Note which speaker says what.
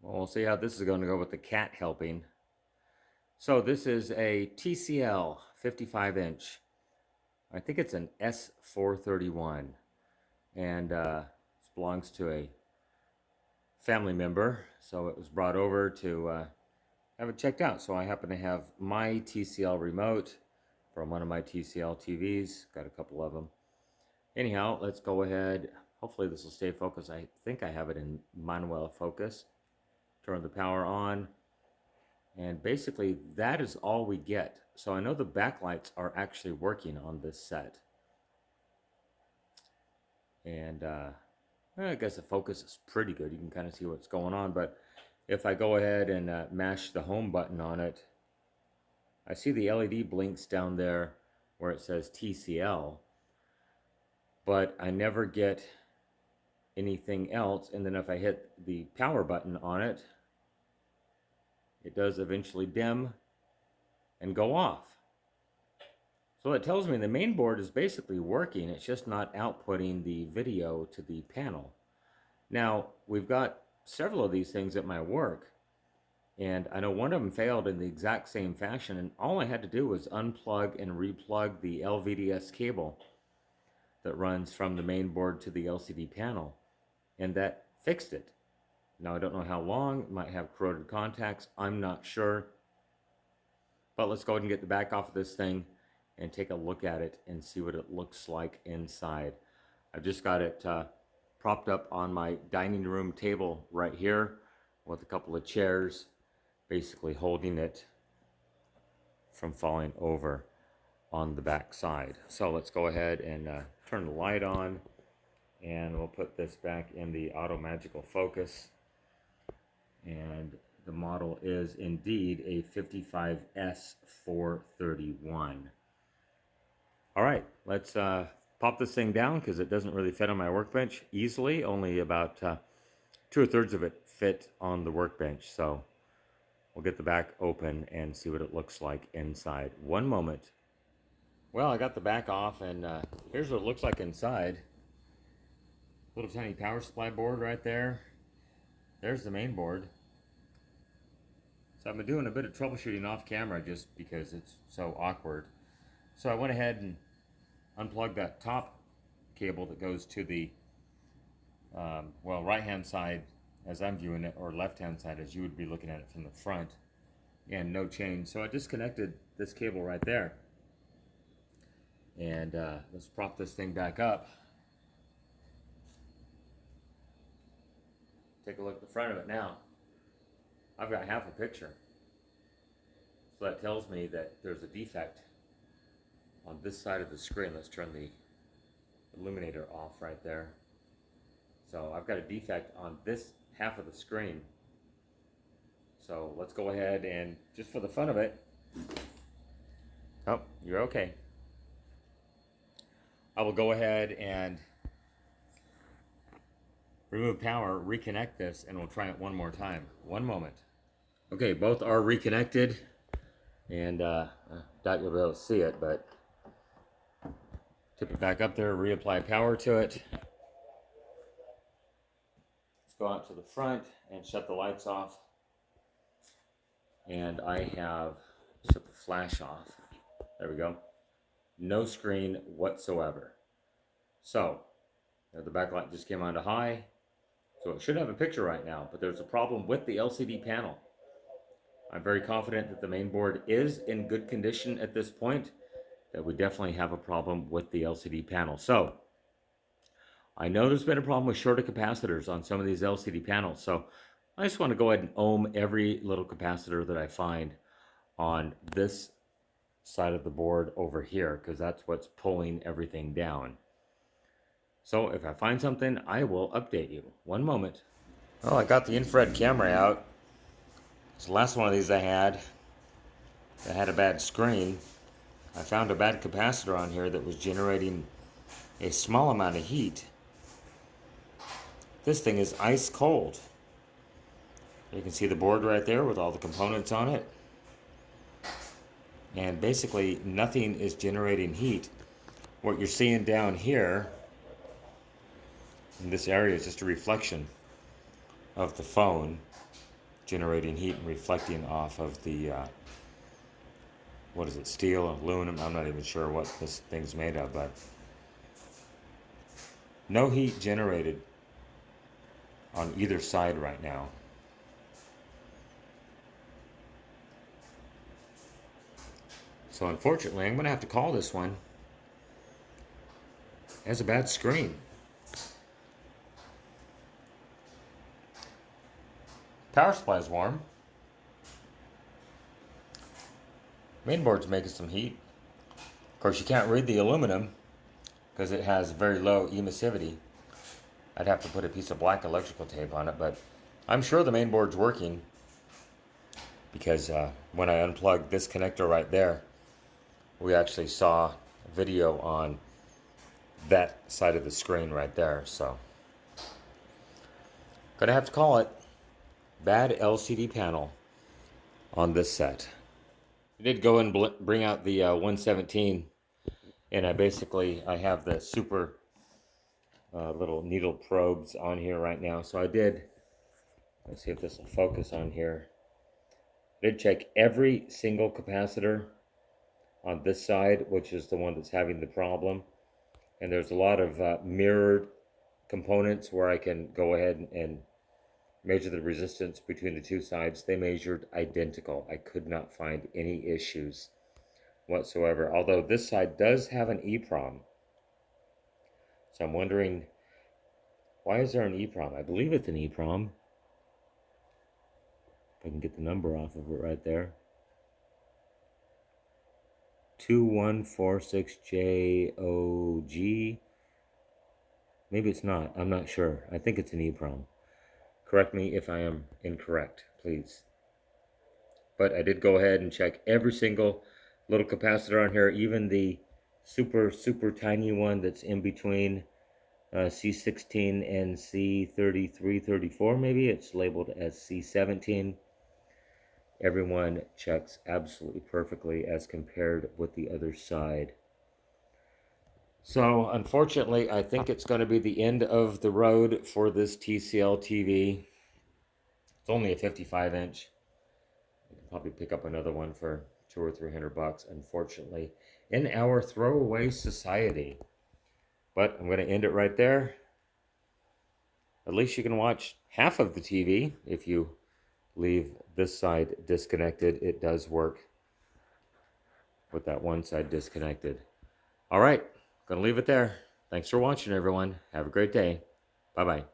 Speaker 1: Well, we'll see how this is going to go with the cat helping. So this is a TCL 55-inch. I think it's an S431. And this belongs to a family member. So it was brought over to have it checked out. So I happen to have my TCL remote from one of my TCL TVs. Got a couple of them. Anyhow, let's go ahead. Hopefully this will stay focused. I think I have it in manual focus. Turn the power on. And basically that is all we get. So I know the backlights are actually working on this set. And I guess the focus is pretty good. You can kind of see what's going on. But if I go ahead and mash the home button on it, I see the LED blinks down there where it says TCL. But I never get anything else. And then if I hit the power button on it, it does eventually dim and go off. So it tells me the main board is basically working. It's just not outputting the video to the panel. Now, we've got several of these things at my work, and I know one of them failed in the exact same fashion, and all I had to do was unplug and replug the LVDS cable that runs from the main board to the LCD panel, and that fixed it. Now, I don't know how long. It might have corroded contacts. I'm not sure. But let's go ahead and get the back off of this thing and take a look at it and see what it looks like inside. I've just got it propped up on my dining room table right here with a couple of chairs basically holding it from falling over on the back side. So let's go ahead and turn the light on, and we'll put this back in the auto magical focus. And the model is indeed a 55S431. All right, let's pop this thing down because it doesn't really fit on my workbench easily. Only about 2/3 of it fit on the workbench. So we'll get the back open and see what it looks like inside. One moment. Well, I got the back off, and here's what it looks like inside. Little tiny power supply board right there. There's the main board. So I've been doing a bit of troubleshooting off camera just because it's so awkward. So I went ahead and unplugged that top cable that goes to the right hand side as I'm viewing it, or left hand side as you would be looking at it from the front, and no change. So I disconnected this cable right there, and let's prop this thing back up. Take a look at the front of it now. I've got half a picture. So that tells me that there's a defect on this side of the screen. Let's turn the illuminator off right there. So I've got a defect on this half of the screen. So let's go ahead and, just for the fun of it, oh, you're okay. I will go ahead and remove power, reconnect this, and we'll try it one more time. One moment. Okay, both are reconnected, and I doubt you'll be able to see it, but tip it back up there, reapply power to it. Let's go out to the front and shut the lights off. And I have shut the flash off. There we go. No screen whatsoever. So, the backlight just came on to high. So it should have a picture right now, but there's a problem with the LCD panel. I'm very confident that the main board is in good condition at this point, that we definitely have a problem with the LCD panel. So I know there's been a problem with shorted capacitors on some of these LCD panels, so I just want to go ahead and ohm every little capacitor that I find on this side of the board over here, because that's what's pulling everything down. So if I find something, I will update you. One moment. Oh, I got the infrared camera out. It's the last one of these I had that had a bad screen. I found a bad capacitor on here that was generating a small amount of heat. This thing is ice cold. You can see the board right there with all the components on it. And basically nothing is generating heat. What you're seeing down here in this area is just a reflection of the phone. generating heat and reflecting off of the, what is it, steel, aluminum, I'm not even sure what this thing's made of, but no heat generated on either side right now. So unfortunately, I'm going to have to call this one. It has a bad screen. Power supply is warm. Mainboard's making some heat. Of course, you can't read the aluminum because it has very low emissivity. I'd have to put a piece of black electrical tape on it, but I'm sure the mainboard's working because when I unplugged this connector right there, we actually saw a video on that side of the screen right there. So gonna have to call it. Bad LCD panel on this set. I did go and bring out the 117, and I have the super little needle probes on here right now. So I did, let's see if this will focus on here. I did check every single capacitor on this side, which is the one that's having the problem. And there's a lot of mirrored components where I can go ahead and measure the resistance between the two sides. They measured identical. I could not find any issues whatsoever. Although this side does have an EEPROM. So I'm wondering, why is there an EEPROM? I believe it's an EEPROM. If I can get the number off of it right there. 2146JOG. Maybe it's not. I'm not sure. I think it's an EEPROM. Correct me if I am incorrect, please. But I did go ahead and check every single little capacitor on here, even the super tiny one that's in between C16 and C33, 34 maybe. It's labeled as C17. Everyone checks absolutely perfectly as compared with the other side. So unfortunately, I think it's going to be the end of the road for this TCL TV. It's only a 55-inch. I could probably pick up another one for $200 or $300, unfortunately, in our throwaway society. But I'm going to end it right there. At least you can watch half of the TV if you leave this side disconnected. It does work with that one side disconnected. All right, going to leave it there. Thanks for watching, everyone. Have a great day. Bye-bye.